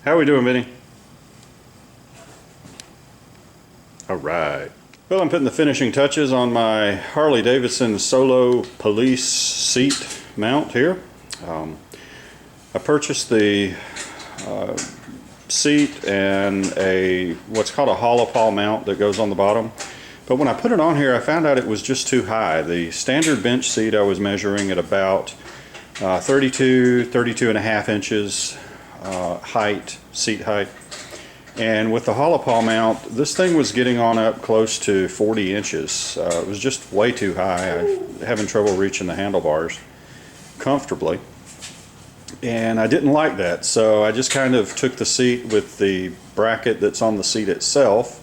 How are we doing, Benny? All right. Well, I'm putting the finishing touches on my Harley Davidson Solo Police seat mount here. I purchased the seat and what's called a Holopaw mount that goes on the bottom. But when I put it on here, I found out it was just too high. The standard bench seat I was measuring at about 32 and a half inches seat height. And with the Holopaw mount, this thing was getting on up close to 40 inches. It was just way too high. I'm having trouble reaching the handlebars comfortably. And I didn't like that, so I just kind of took the seat with the bracket that's on the seat itself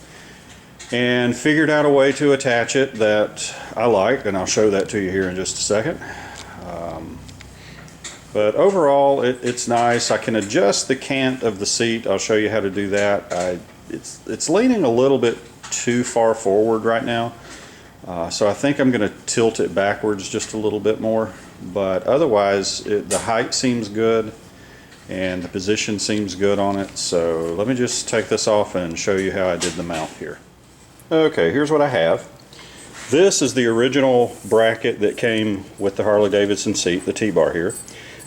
and figured out a way to attach it that I like, and I'll show that to you here in just a second. But overall, it's nice. I can adjust the cant of the seat. I'll show you how to do that. It's leaning a little bit too far forward right now, so I think I'm going to tilt it backwards just a little bit more. But otherwise, the height seems good and the position seems good on it. So let me just take this off and show you how I did the mount here. Okay, here's what I have. This is the original bracket that came with the Harley Davidson seat, the T-bar here.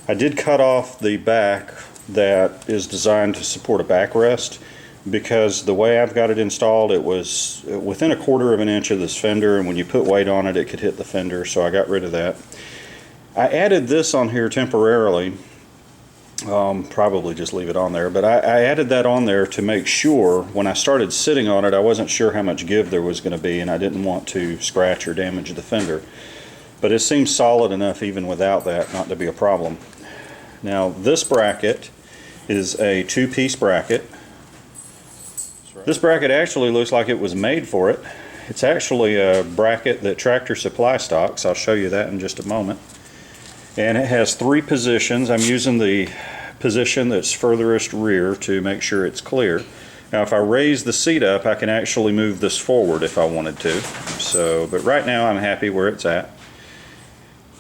I did cut off the back that is designed to support a backrest, because the way I've got it installed, it was within 1/4 of an inch of this fender, and when you put weight on it, it could hit the fender, so I got rid of that. I added this on here temporarily, probably just leave it on there, but I added that on there to make sure when I started sitting on it, I wasn't sure how much give there was going to be, and I didn't want to scratch or damage the fender. But it seems solid enough even without that not to be a problem. Now this bracket is a 2-piece bracket. This bracket actually looks like it was made for it. It's actually a bracket that Tractor Supply stocks. I'll show you that in just a moment. And it has 3 positions. I'm using the position that's furthest rear to make sure it's clear. Now if I raise the seat up, I can actually move this forward if I wanted to. But right now I'm happy where it's at.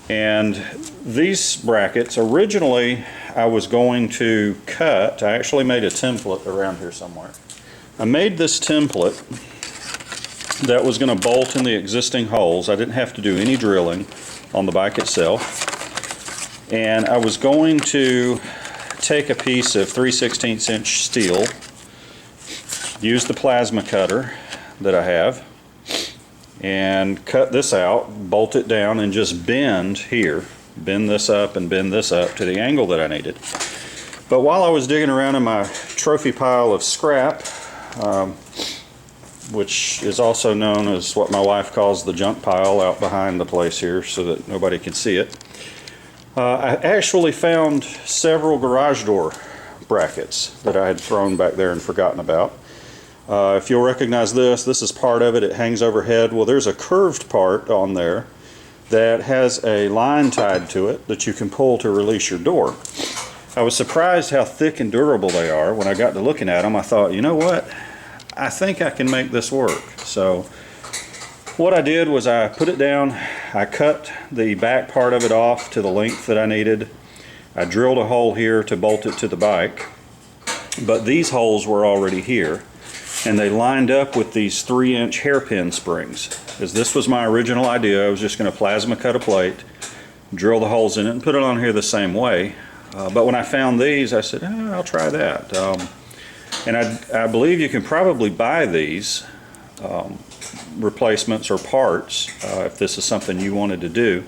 And these brackets, originally I was going to cut, I actually made a template around here somewhere. I made this template that was going to bolt in the existing holes. I didn't have to do any drilling on the bike itself. And I was going to take a piece of 3/16 inch steel, use the plasma cutter that I have, and cut this out, bolt it down, and just bend this up and bend this up to the angle that I needed. But while I was digging around in my trophy pile of scrap, which is also known as what my wife calls the junk pile out behind the place here so that nobody can see it, I actually found several garage door brackets that I had thrown back there and forgotten about. If you'll recognize this is part of it. It hangs overhead. Well, there's a curved part on there that has a line tied to it that you can pull to release your door. I was surprised how thick and durable they are. When I got to looking at them, I thought, you know what? I think I can make this work. So what I did was I put it down, I cut the back part of it off to the length that I needed. I drilled a hole here to bolt it to the bike, but these holes were already here, and they lined up with these 3-inch hairpin springs. As this was my original idea, I was just going to plasma cut a plate, drill the holes in it, and put it on here the same way. But when I found these, I said, I'll try that. And I believe you can probably buy these replacements or parts if this is something you wanted to do.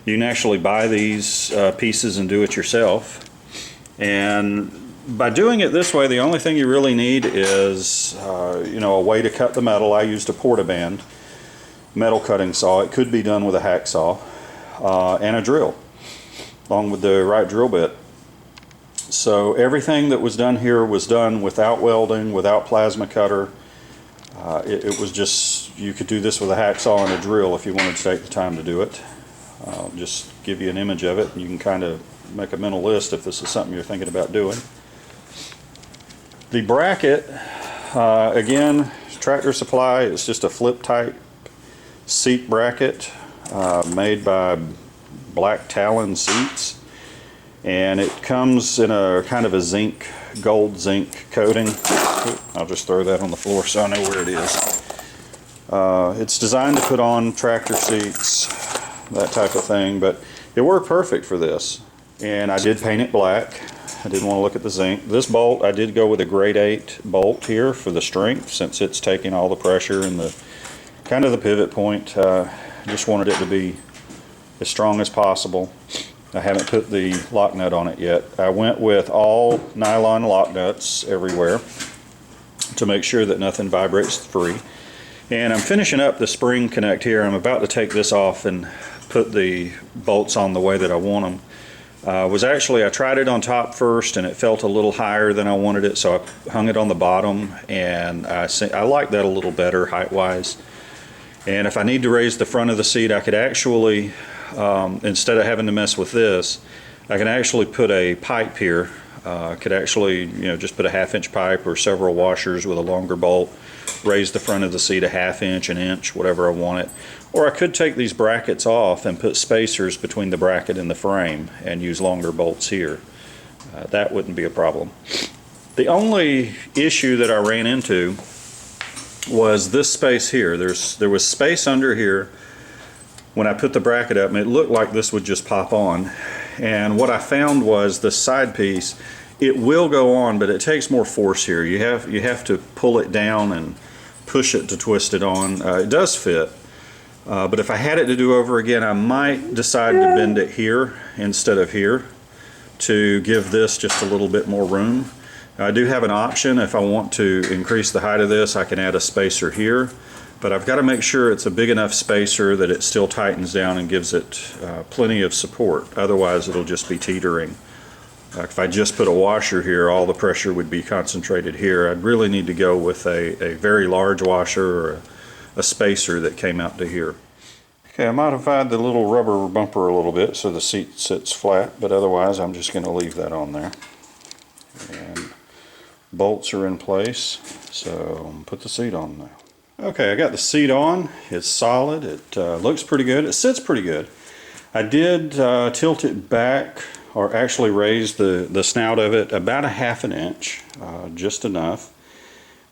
You can actually buy these pieces and do it yourself. And by doing it this way, the only thing you really need is a way to cut the metal. I used a Portaband metal cutting saw. It could be done with a hacksaw and a drill, along with the right drill bit. So everything that was done here was done without welding, without plasma cutter. It was just, you could do this with a hacksaw and a drill if you wanted to take the time to do it. Just give you an image of it, and you can kind of make a mental list if this is something you're thinking about doing. The bracket, again, Tractor Supply. It's just a flip type seat bracket made by Black Talon Seats. And it comes in a kind of a zinc gold zinc coating. I'll just throw that on the floor so I know where it is. It's designed to put on tractor seats, that type of thing, but it worked perfect for this. And I did paint it black. I didn't want to look at the zinc. This bolt, I did go with a grade 8 bolt here for the strength, since it's taking all the pressure and the kind of the pivot point. Just wanted it to be as strong as possible. I haven't put the lock nut on it yet. I went with all nylon lock nuts everywhere to make sure that nothing vibrates free. And I'm finishing up the spring connect here. I'm about to take this off and put the bolts on the way that I want them. I tried it on top first and it felt a little higher than I wanted it, so I hung it on the bottom, and I like that a little better height wise. And if I need to raise the front of the seat, I could actually, instead of having to mess with this, I can actually put a pipe here. I could actually, just put a 1/2 inch pipe or several washers with a longer bolt, raise the front of the seat a 1/2 inch, an inch, whatever I want it. Or I could take these brackets off and put spacers between the bracket and the frame and use longer bolts here. That wouldn't be a problem. The only issue that I ran into was this space here. There was space under here when I put the bracket up, and it looked like this would just pop on. And what I found was the side piece, it will go on, but it takes more force here. You have to pull it down and push it to twist it on. It does fit. But if I had it to do over again, I might decide to bend it here instead of here to give this just a little bit more room. I do have an option. If I want to increase the height of this, I can add a spacer here, but I've got to make sure it's a big enough spacer that it still tightens down and gives it plenty of support. Otherwise it'll just be teetering. If I just put a washer here, all the pressure would be concentrated here. I'd really need to go with a very large washer or a spacer that came out to here. Okay, I modified the little rubber bumper a little bit so the seat sits flat, but otherwise I'm just going to leave that on there. And bolts are in place, so put the seat on now. Okay, I got the seat on. It's solid. It looks pretty good. It sits pretty good. I did tilt it back, or actually raise the snout of it about a 1/2 inch, just enough.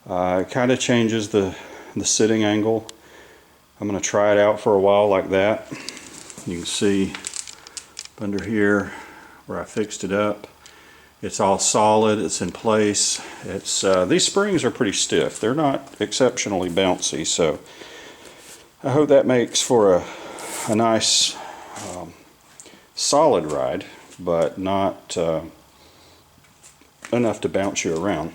It kind of changes the sitting angle. I'm going to try it out for a while like that. You can see under here where I fixed it up. It's all solid. It's in place. These springs are pretty stiff. They're not exceptionally bouncy, so I hope that makes for a nice solid ride, but not enough to bounce you around.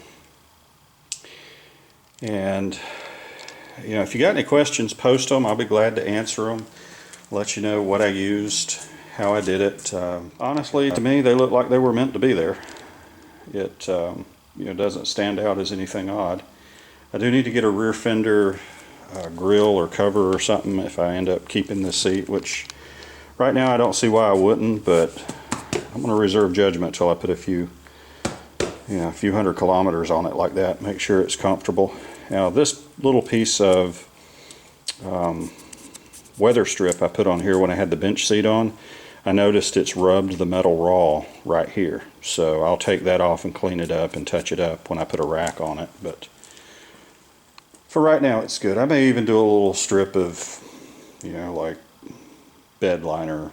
And if you got any questions, post them. I'll be glad to answer them, let you know what I used, how I did it. Honestly, to me, they look like they were meant to be there. It doesn't stand out as anything odd. I do need to get a rear fender grill or cover or something if I end up keeping this seat, which right now I don't see why I wouldn't, but I'm going to reserve judgment till I put a few hundred kilometers on it like that, make sure it's comfortable. Now this little piece of weather strip I put on here when I had the bench seat on, I noticed it's rubbed the metal raw right here, so I'll take that off and clean it up and touch it up when I put a rack on it. But for right now it's good. I may even do a little strip of like bed liner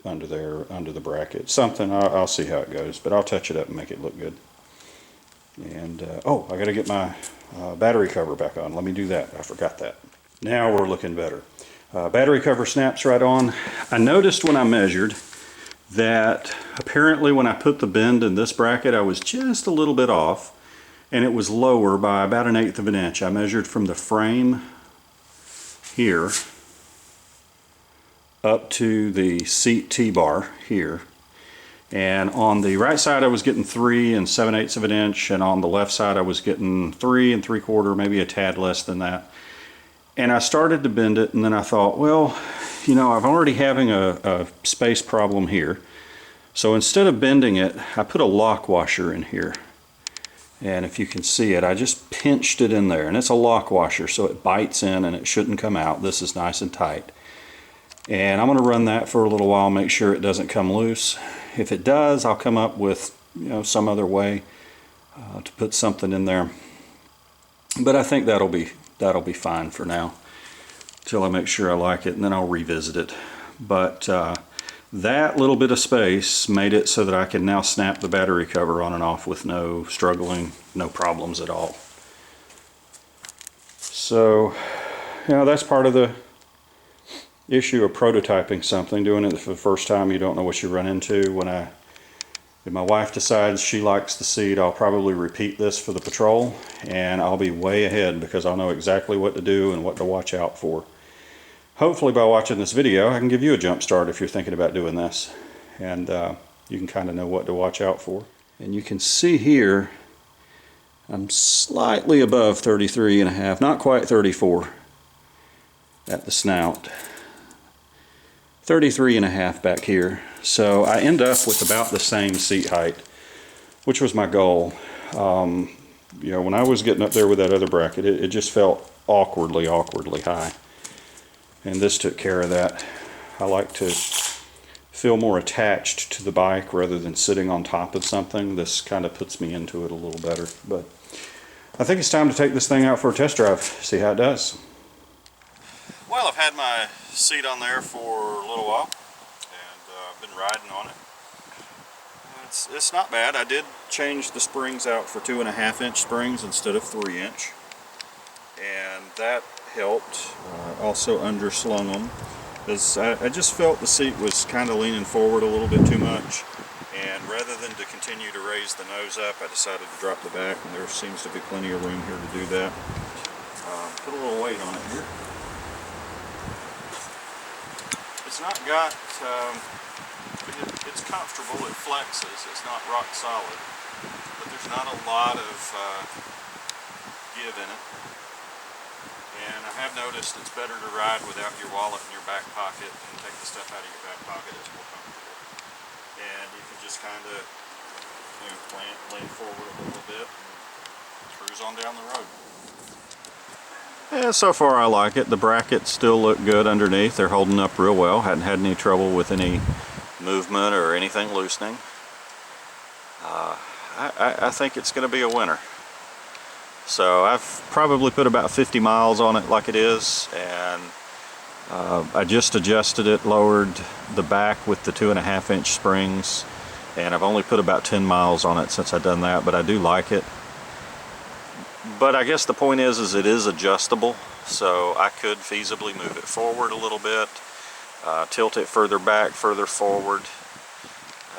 under there, under the bracket, something. I'll see how it goes, but I'll touch it up and make it look good. And oh, I gotta get my battery cover back on. Let me do that. I forgot that. Now we're looking better. Battery cover snaps right on. I noticed when I measured that apparently when I put the bend in this bracket, I was just a little bit off, and it was lower by about 1/8 of an inch. I measured from the frame here up to the seat T-bar here. And on the right side I was getting 3 7/8 of an inch, and on the left side I was getting 3 3/4, maybe a tad less than that. And I started to bend it, and then I thought, well, I'm already having a space problem here. So instead of bending it, I put a lock washer in here. And if you can see it, I just pinched it in there, and it's a lock washer, so it bites in and it shouldn't come out. This is nice and tight. And I'm going to run that for a little while, make sure it doesn't come loose. If it does, I'll come up with some other way to put something in there. But I think that'll be fine for now, till I make sure I like it, and then I'll revisit it. But that little bit of space made it so that I can now snap the battery cover on and off with no struggling, no problems at all. So, you know, that's part of the issue of prototyping something, doing it for the first time. You don't know what you run into. If my wife decides she likes the seat, I'll probably repeat this for the patrol, and I'll be way ahead because I'll know exactly what to do and what to watch out for. Hopefully by watching this video I can give you a jump start if you're thinking about doing this, and you can kind of know what to watch out for. And you can see here I'm slightly above 33.5, not quite 34 at the snout. 33.5 back here. So I end up with about the same seat height, which was my goal. You know, when I was getting up there with that other bracket, it just felt awkwardly high. And this took care of that. I like to feel more attached to the bike rather than sitting on top of something. This kind of puts me into it a little better. But I think it's time to take this thing out for a test drive, see how it does. Well, I've had my seat on there for a little while, and I've been riding on it. It's not bad. I did change the springs out for 2.5-inch springs instead of 3-inch, and that helped. Also underslung them, because I just felt the seat was kind of leaning forward a little bit too much, and rather than to continue to raise the nose up, I decided to drop the back, and there seems to be plenty of room here to do that. Put a little weight on it here. It's not got, it's comfortable, it flexes, it's not rock solid, but there's not a lot of give in it. And I have noticed it's better to ride without your wallet in your back pocket and take the stuff out of your back pocket. It's more comfortable. And you can just kind of, you know, lean forward a little bit and cruise on down the road. Yeah, so far I like it. The brackets still look good underneath. They're holding up real well. Hadn't had any trouble with any movement or anything loosening. I think it's going to be a winner. So I've probably put about 50 miles on it like it is, and I just adjusted it, lowered the back with the 2.5-inch springs, and I've only put about 10 miles on it since I've done that, but I do like it. But I guess the point is it is adjustable, so I could feasibly move it forward a little bit, tilt it further back, further forward.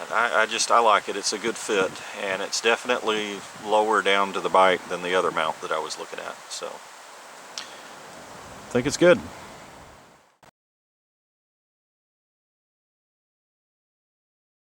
I like it. It's a good fit, and it's definitely lower down to the bike than the other mount that I was looking at, so I think it's good.